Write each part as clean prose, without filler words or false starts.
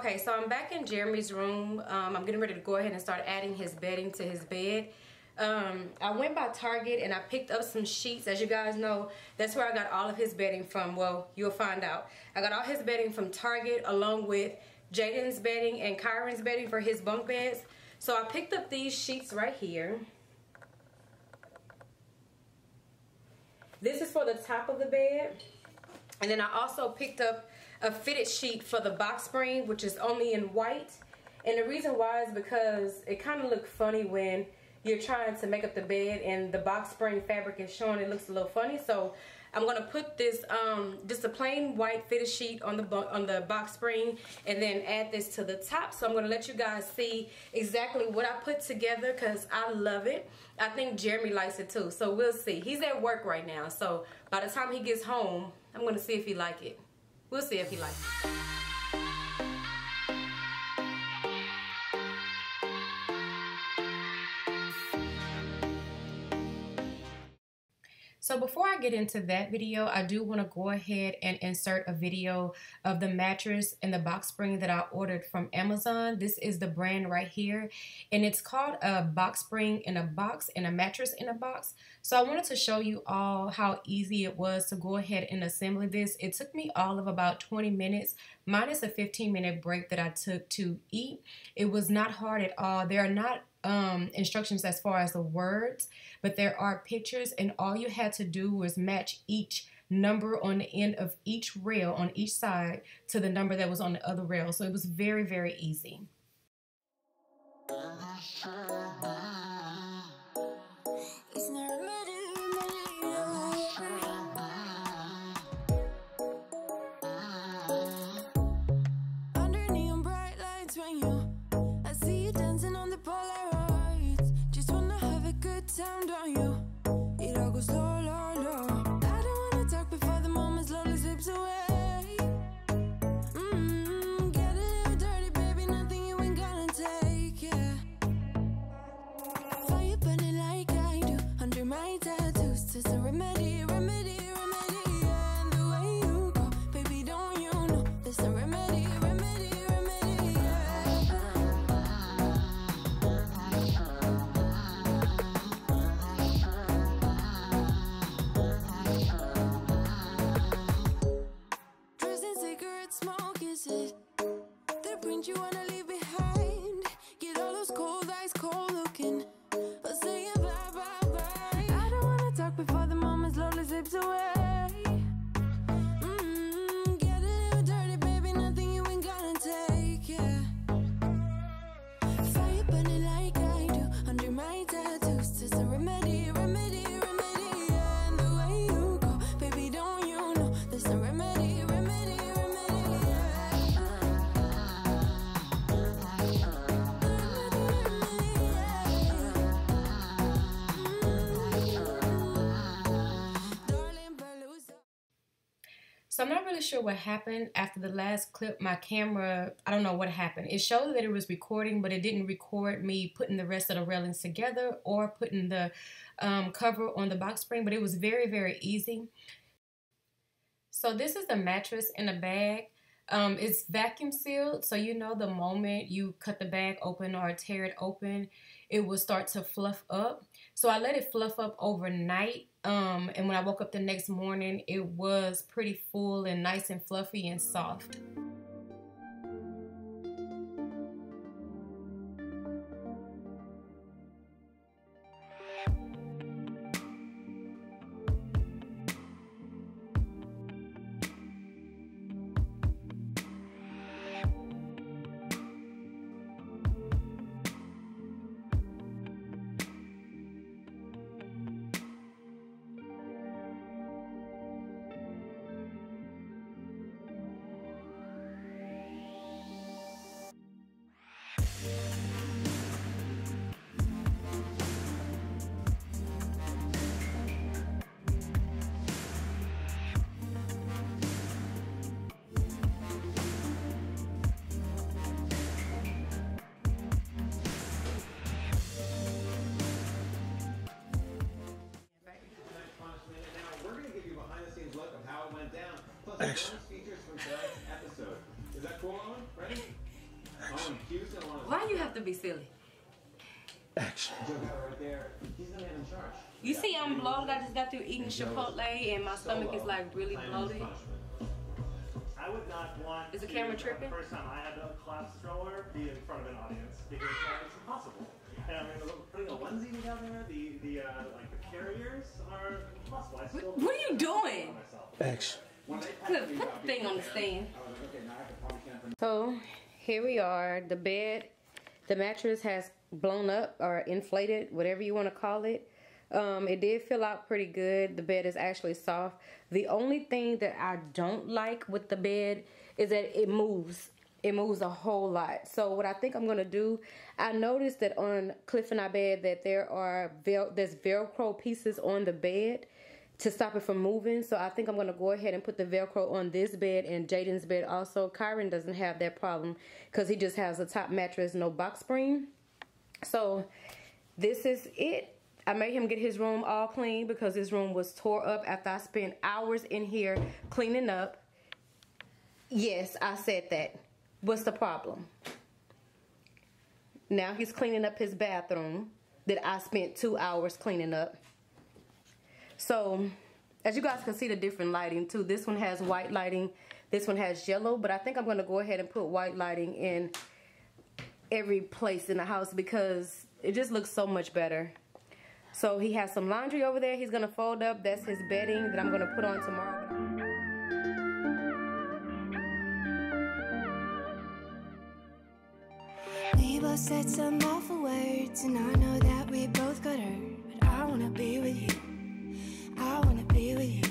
Okay, so I'm back in Jeremy's room. I'm getting ready to go ahead and start adding his bedding to his bed. I went by Target and I picked up some sheets. As you guys know, that's where I got all of his bedding from. Well, you'll find out. I got all his bedding from Target along with Jaden's bedding and Kyron's bedding for his bunk beds. So I picked up these sheets right here. This is for the top of the bed. And then I also picked up a fitted sheet for the box spring, which is only in white. And the reason why is because it kind of looked funny when you're trying to make up the bed and the box spring fabric is showing. It looks a little funny. So I'm gonna put this just a plain white fitted sheet on the box spring and then add this to the top. So I'm gonna let you guys see exactly what I put together because I love it. I think Jeremy likes it too. So we'll see. He's at work right now. So by the time he gets home, I'm gonna see if he likes it. We'll see if he likes it. So before I get into that video, I do want to go ahead and insert a video of the mattress and the box spring that I ordered from Amazon. This is the brand right here, and it's called a box spring in a box and a mattress in a box. So I wanted to show you all how easy it was to go ahead and assemble this. It took me all of about 20 minutes, minus a 15-minute break that I took to eat. It was not hard at all. There are not instructions as far as the words, but there are pictures, and all you had to do was match each number on the end of each rail on each side to the number that was on the other rail. So it was very, very easy. Sound on you, it all goes low, low, low. I don't wanna talk before the moment slowly slips away. Get a little dirty, baby, nothing you ain't gonna take, yeah. Fire burning like I do, under my tattoos, just a remedy, remedy, remedy, yeah. And the way you go, baby, don't you know, there's a remedy, remedy, remedy, yeah. The print you wanna leave behind. Get all those cold eyes cold looking, but say it bye bye bye. I don't wanna talk before the moment slowly slips away. Get a little dirty, baby, nothing you ain't gonna take, yeah. Fire burning like I do, under my tattoos, just a remedy, remedy, remedy, yeah. And the way you go, baby, don't you know, there's a remedy, remedy, remedy, yeah. So I'm not really sure what happened after the last clip. My camera, I don't know what happened. It showed that it was recording, but it didn't record me putting the rest of the railings together or putting the cover on the box spring, but it was very, very easy. So this is the mattress in a bag. It's vacuum sealed, so you know the moment you cut the bag open or tear it open, it will start to fluff up. So I let it fluff up overnight, and when I woke up the next morning, it was pretty full and nice and fluffy and soft. behind-the-scenes look of how it went down, plus bonus features from tonight's episode. Is that cool, Owen? Ready? Why you have to be silly? Action. You see I'm bloated. I just got through eating Chipotle and my stomach is like really bloated. I would not want Is the camera tripping? The first time I had a collapsed stroller be in front of an audience because it's impossible. And I mean, putting a onesie together, the carriers are impossible. I still What are you doing? Action. Put the thing on the stand. So here we are. The bed, the mattress has blown up or inflated, whatever you want to call it. It did fill out pretty good. The bed is actually soft. The only thing that I don't like with the bed is that it moves. It moves a whole lot. So what I think I'm gonna do, I noticed that on Cliff and I bed that there's Velcro pieces on the bed to stop it from moving. So I think I'm gonna go ahead and put the Velcro on this bed and Jaden's bed also. Kyron doesn't have that problem because he just has a top mattress, no box spring. So this is it. I made him get his room all clean because his room was tore up after I spent hours in here cleaning up. Yes, I said that. What's the problem? Now he's cleaning up his bathroom that I spent 2 hours cleaning up. So, as you guys can see the different lighting too. This one has white lighting. This one has yellow. But I think I'm going to go ahead and put white lighting in every place in the house because it just looks so much better. So he has some laundry over there he's going to fold up. That's his bedding that I'm going to put on tomorrow. We both said some awful words, and I know that we both got hurt. But I wanna be with you. I wanna be with you.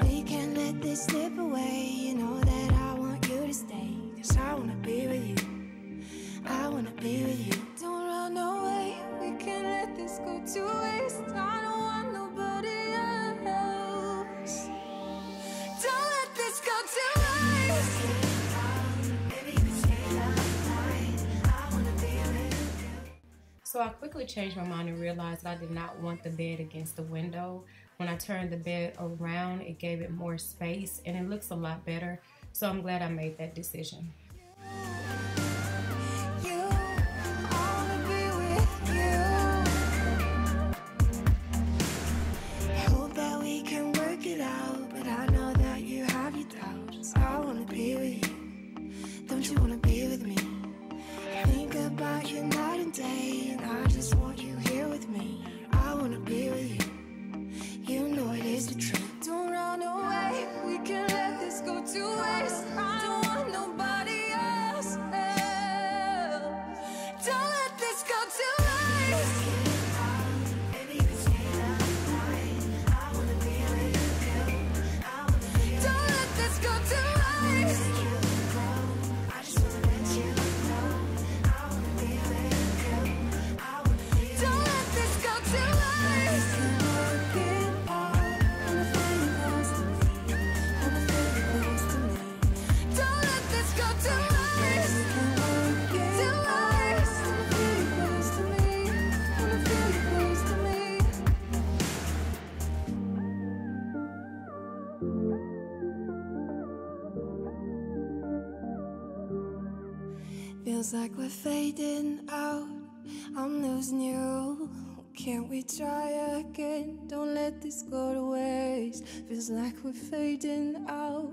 We can't let this slip away. You know that I want you to stay. 'Cause I wanna be with you. I wanna be with you. Don't run away. We can't let this go to waste. I don't want nobody else. Don't let this go to waste. So I quickly changed my mind and realized that I did not want the bed against the window. When I turned the bed around, it gave it more space and it looks a lot better. So I'm glad I made that decision. About you night and day, and I just want you here with me. I wanna be with you. You know it is the truth. Don't run away. We can't let this go to waste. I don't want nobody else. Don't let this go to waste. Baby, you can stay that night. I wanna be with you. Don't let this go to waste. I just wanna let you know. Feels like we're fading out. I'm losing you. Can't we try again? Don't let this go to waste. Feels like we're fading out.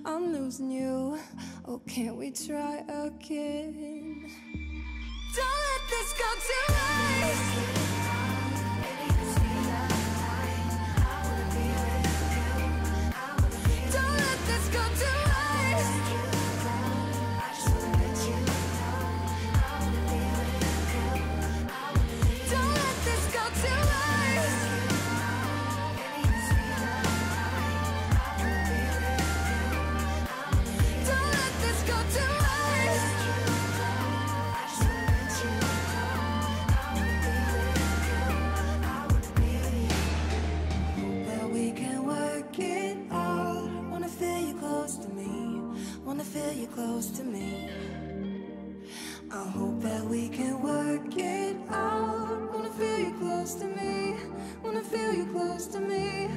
I'm losing you. Oh, can't we try again? Don't let this go to waste. Don't let this go to waste. Close to me. I hope that we can work it out. Wanna feel you close to me. Wanna feel you close to me.